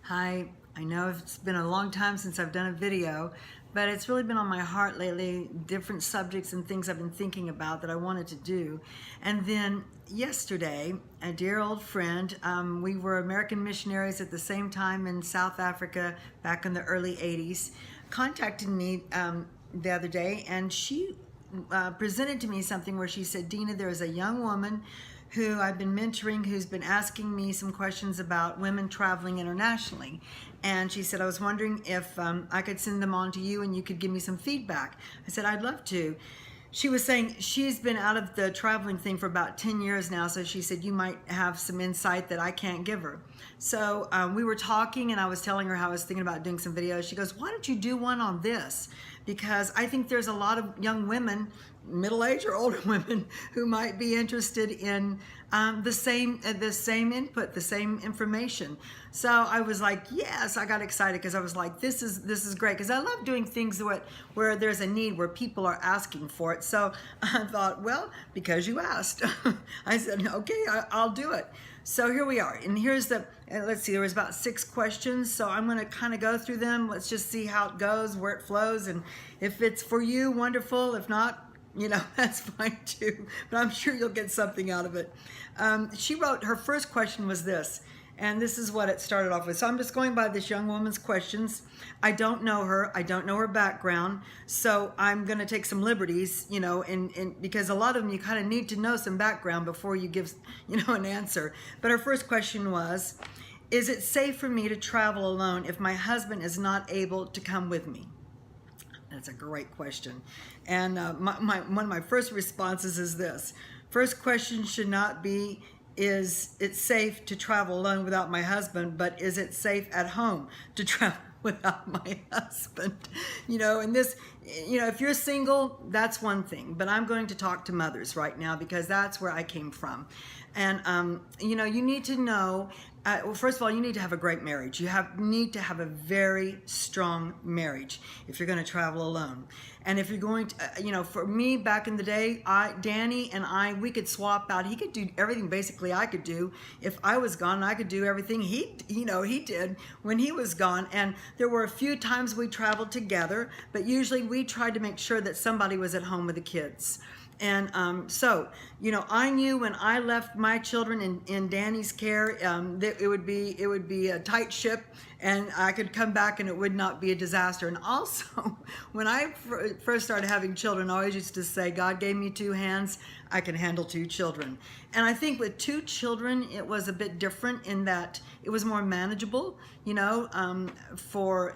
Hi, I know it's been a long time since I've done a video, but it's really been on my heart lately, different subjects and things I've been thinking about that I wanted to do. And then yesterday, a dear old friend, we were American missionaries at the same time in South Africa back in the early 80s, contacted me the other day, and she presented to me something where she said, Dina, there is a young woman who I've been mentoring who's been asking me some questions about women traveling internationally. And she said, I was wondering if I could send them on to you and you could give me some feedback. I said, I'd love to. She was saying she's been out of the traveling thing for about 10 years now, so she said you might have some insight that I can't give her. So we were talking and I was telling her how I was thinking about doing some videos. She goes, why don't you do one on this? Because I think there's a lot of young women, middle-aged or older women, who might be interested in the same input, the same information. So I was like, yes, I got excited because I was like, this is great, because I love doing things where there's a need, where people are asking for it. So I thought, well, because you asked, I said, okay, I'll do it. So here we are, and here's the, let's see, there was about 6 questions, so I'm gonna kind of go through them. Let's just see how it goes, where it flows, and if it's for you, wonderful. If not, that's fine too, but I'm sure you'll get something out of it. She wrote, her first question was this, and this is what it started off with. So I'm just going by this young woman's questions. I don't know her. I don't know her background. So I'm going to take some liberties, and because a lot of them you kind of need to know some background before you give, an answer. But her first question was, is it safe for me to travel alone if my husband is not able to come with me? That's a great question. And one of my first responses is this. First question should not be, is it safe to travel alone without my husband, but is it safe at home to travel without my husband? And this, if you're single, that's one thing, but I'm going to talk to mothers right now because that's where I came from. And, you need to know, well, first of all, you need to have a great marriage. You need to have a very strong marriage if you're going to travel alone. And if you're going to, for me back in the day, Danny and I, we could swap out. He could do everything basically I could do. If I was gone, I could do everything he did when he was gone. And there were a few times we traveled together, but usually we tried to make sure that somebody was at home with the kids. And so, I knew when I left my children in Danny's care, that it would be a tight ship, and I could come back and it would not be a disaster. And also, when I first started having children, I always used to say, God gave me 2 hands, I can handle 2 children. And I think with 2 children, it was a bit different in that it was more manageable, for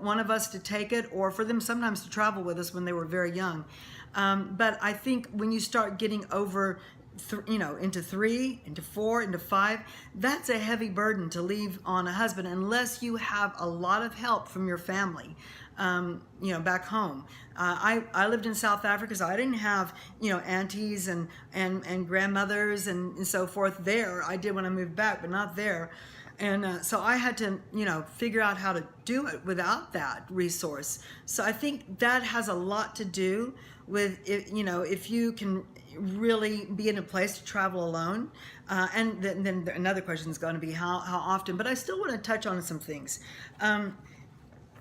one of us to take it, or for them sometimes to travel with us when they were very young. But I think when you start getting over, into 3, into 4, into 5, that's a heavy burden to leave on a husband unless you have a lot of help from your family, back home. I lived in South Africa, so I didn't have, aunties and grandmothers and so forth there. I did when I moved back, but not there. And so I had to, figure out how to do it without that resource. So I think that has a lot to do with, if you can really be in a place to travel alone. And then another question is going to be how often. But I still want to touch on some things.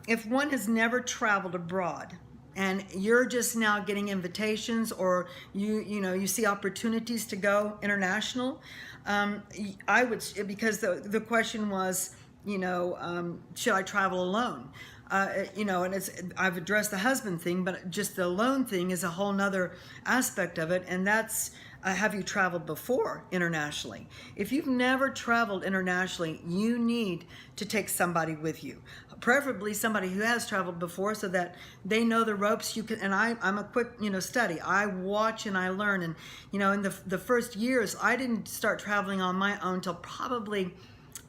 If one has never traveled abroad, and you're just now getting invitations, or you see opportunities to go international, I would, because the question was, should I travel alone? And I've addressed the husband thing, but just the alone thing is a whole nother aspect of it, and that's, have you traveled before internationally? If you've never traveled internationally, you need to take somebody with you, preferably somebody who has traveled before, so that they know the ropes. And I'm a quick, study. I watch and I learn. And, in the first years, I didn't start traveling on my own till probably,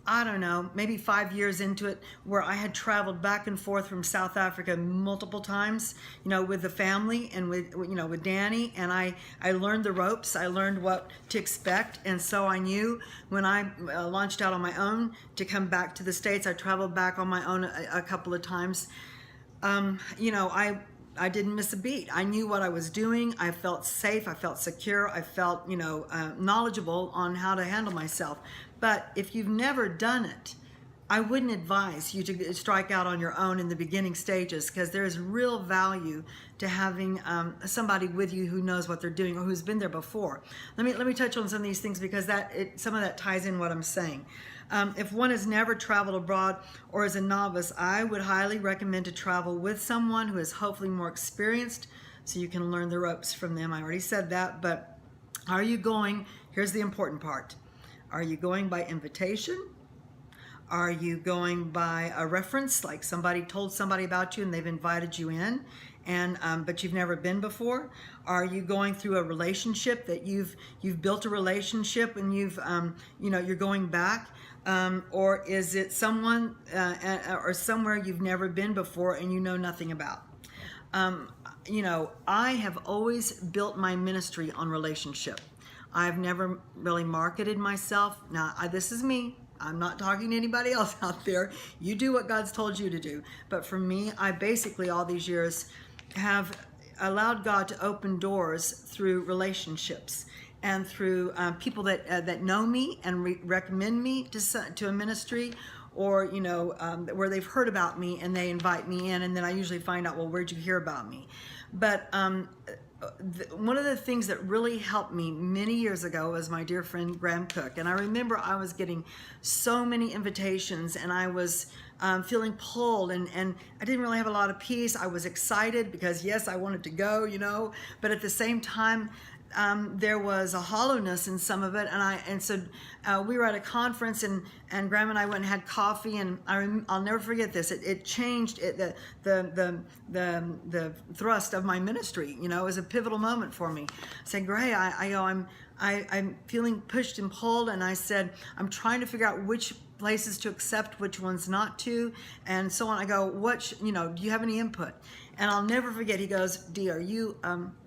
I don't know, maybe 5 years into it, where I had traveled back and forth from South Africa multiple times, with the family and with Danny, and I learned the ropes. I learned what to expect, and so I knew when I launched out on my own to come back to the States. I traveled back on my own a couple of times. I didn't miss a beat. I knew what I was doing. I felt safe. I felt secure. I felt, knowledgeable on how to handle myself. But if you've never done it, I wouldn't advise you to strike out on your own in the beginning stages, because there is real value to having somebody with you who knows what they're doing or who's been there before. Let me touch on some of these things, because some of that ties in what I'm saying. If one has never traveled abroad or is a novice, I would highly recommend to travel with someone who is hopefully more experienced, so you can learn the ropes from them. I already said that, but are you going, here's the important part. Are you going by invitation? Are you going by a reference, like somebody told somebody about you and they've invited you in, and but you've never been before? Are you going through a relationship that you've built a relationship and you're going back? Or is it someone or somewhere you've never been before and you know nothing about? I have always built my ministry on relationship. I've never really marketed myself. Now, this is me. I'm not talking to anybody else out there. You do what God's told you to do. But for me, I basically all these years have allowed God to open doors through relationships and through people that know me and recommend me to a ministry, or where they've heard about me and they invite me in, and then I usually find out, well, where'd you hear about me? But one of the things that really helped me many years ago was my dear friend Graham Cook. And I remember I was getting so many invitations, and I was feeling pulled, and I didn't really have a lot of peace. I was excited because, yes, I wanted to go, but at the same time, there was a hollowness in some of it, and so we were at a conference, and Graham and I went and had coffee, and I'll never forget this. It changed the thrust of my ministry. It was a pivotal moment for me. I said, Gray, I'm feeling pushed and pulled, and I said, I'm trying to figure out which places to accept, which ones not to, and so on. I go, do you have any input? And I'll never forget, he goes, Dee, are you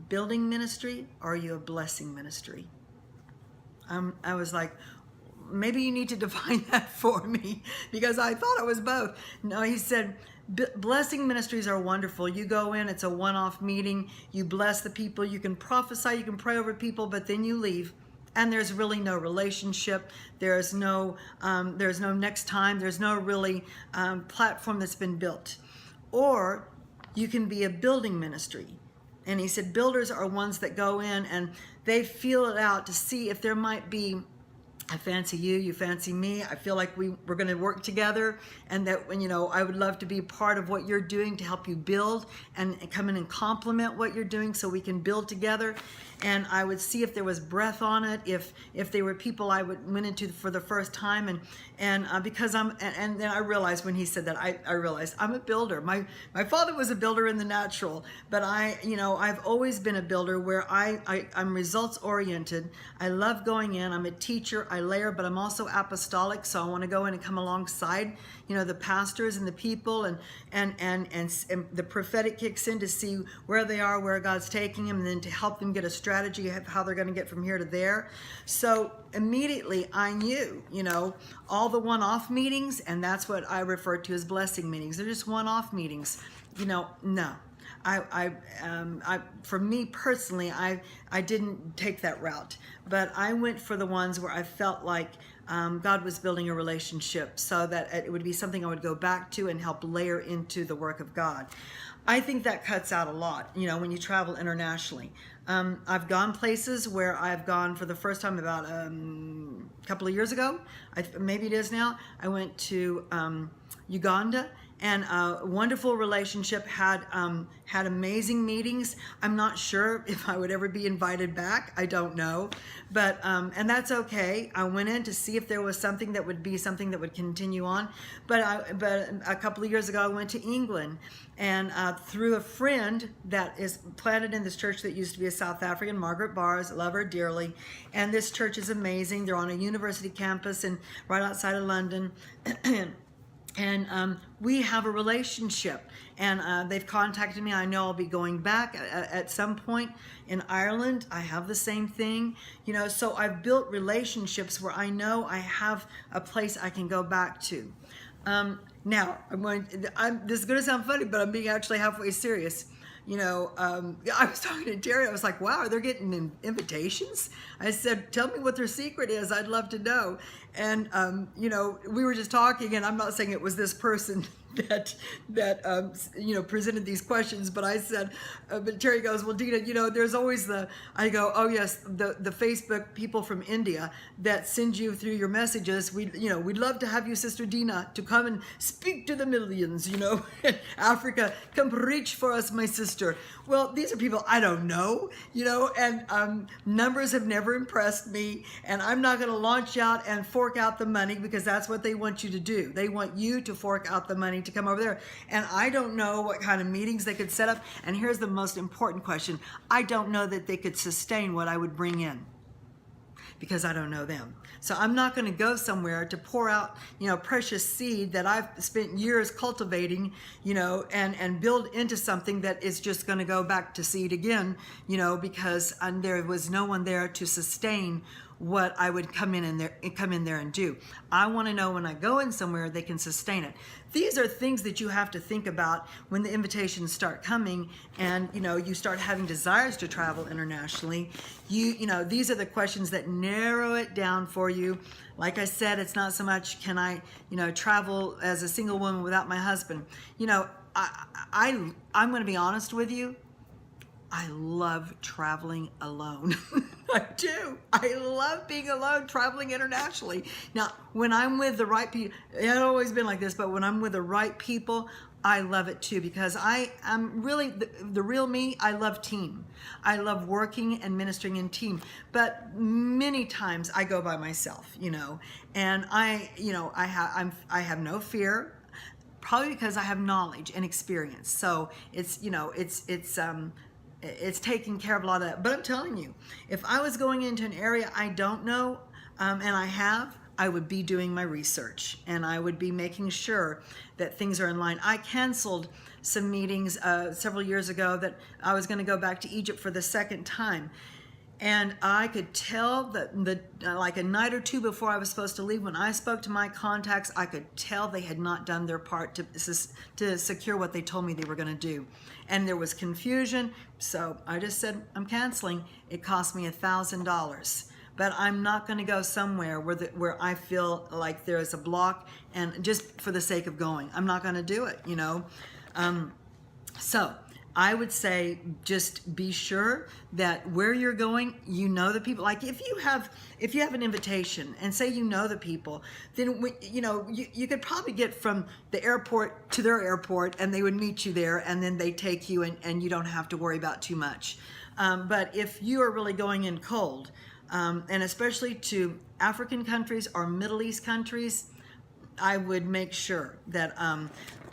building ministry or are you a blessing ministry? I was like, maybe you need to define that for me, because I thought it was both. No, he said, blessing ministries are wonderful. You go in, it's a one-off meeting, you bless the people, you can prophesy, you can pray over people, but then you leave. And there's really no relationship. There's no next time. There's no really platform that's been built. Or you can be a building ministry. And he said builders are ones that go in and they feel it out to see if there might be, I fancy you, you fancy me, I feel like we're going to work together, and that I would love to be part of what you're doing to help you build and come in and complement what you're doing so we can build together. And I would see if there was breath on it, if they were people I went into for the first time, and because and then I realized when he said that, I realized I'm a builder. My father was a builder in the natural, but I've always been a builder where I'm results oriented. I love going in. I'm a teacher. I layer, but I'm also apostolic, so I want to go in and come alongside the pastors and the people, and the prophetic kicks in to see where they are, where God's taking them, and then to help them get a strategy of how they're going to get from here to there. So immediately I knew, all the one-off meetings, and that's what I refer to as blessing meetings. They're just one-off meetings. No. For me personally, I didn't take that route, but I went for the ones where I felt like God was building a relationship, so that it would be something I would go back to and help layer into the work of God. I think that cuts out a lot, when you travel internationally. I've gone places where I've gone for the first time about a couple of years ago. Maybe it is now. I went to Uganda, and a wonderful relationship, had amazing meetings. I'm not sure if I would ever be invited back. I don't know, but and that's okay. I went in to see if there was something that would continue on. But a couple of years ago, I went to England, and through a friend that is planted in this church that used to be a South African, Margaret Bars, love her dearly, and this church is amazing. They're on a university campus and right outside of London. And we have a relationship, and they've contacted me. I know I'll be going back at some point. In Ireland, I have the same thing, so I've built relationships where I know I have a place I can go back to. Now, this is going to sound funny, but I'm being actually halfway serious. I was talking to Terry. I was like, wow, are they getting invitations? I said, tell me what their secret is. I'd love to know. you know, we were just talking, and I'm not saying it was this person that you know, presented these questions, but I said, but Terry goes, well, Dina, you know, there's always I go, oh yes, the Facebook people from India that send you through your messages. You know, we'd love to have you, Sister Dina, to come and speak to the millions, you know, Africa, come preach for us, my sister. Well, these are people I don't know, you know, and numbers have never impressed me, and I'm not going to launch out and fork out the money, because that's what they want you to do. They want you to fork out the money to come over there. And I don't know what kind of meetings they could set up. And here's the most important question. I don't know that they could sustain what I would bring in, because I don't know them. So I'm not going to go somewhere to pour out, you know, precious seed that I've spent years cultivating, you know, and build into something that is just going to go back to seed again, you know, because there was no one there to sustain what I would come in there and do. I want to know when I go in somewhere they can sustain it. These are things that you have to think about when the invitations start coming, and you know, you start having desires to travel internationally. You know, these are the questions that narrow it down for you. Like I said, it's not so much can I, you know, travel as a single woman without my husband. You know, I'm going to be honest with you. I love traveling alone. I do. I love being alone, traveling internationally. Now, when I'm with the right people, it's always been like this, but when I'm with the right people, I love it too, because I'm really, the real me, I love team. I love working and ministering in team. But many times I go by myself, you know, and I have no fear, probably because I have knowledge and experience. So it's, you know, it's taking care of a lot of that. But I'm telling you, if I was going into an area I don't know, and I would be doing my research, and I would be making sure that things are in line. I canceled some meetings several years ago that I was going to go back to Egypt for the second time. And I could tell that like a night or two before I was supposed to leave, when I spoke to my contacts, I could tell they had not done their part to secure what they told me they were going to do. And there was confusion, so I just said, I'm canceling. It cost me $1,000. But I'm not going to go somewhere where I feel like there's a block, and just for the sake of going. I'm not going to do it, you know. So I would say just be sure that where you're going, you know the people. Like if you have an invitation and say you know the people, then you know you could probably get from the airport to their airport, and they would meet you there, and then they take you, and you don't have to worry about too much. But if you are really going in cold, and especially to African countries or Middle East countries, I would make sure that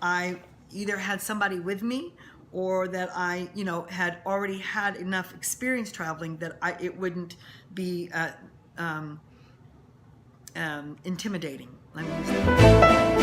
I either had somebody with me, or that I, you know, had already had enough experience traveling that it wouldn't be intimidating. Let me use that.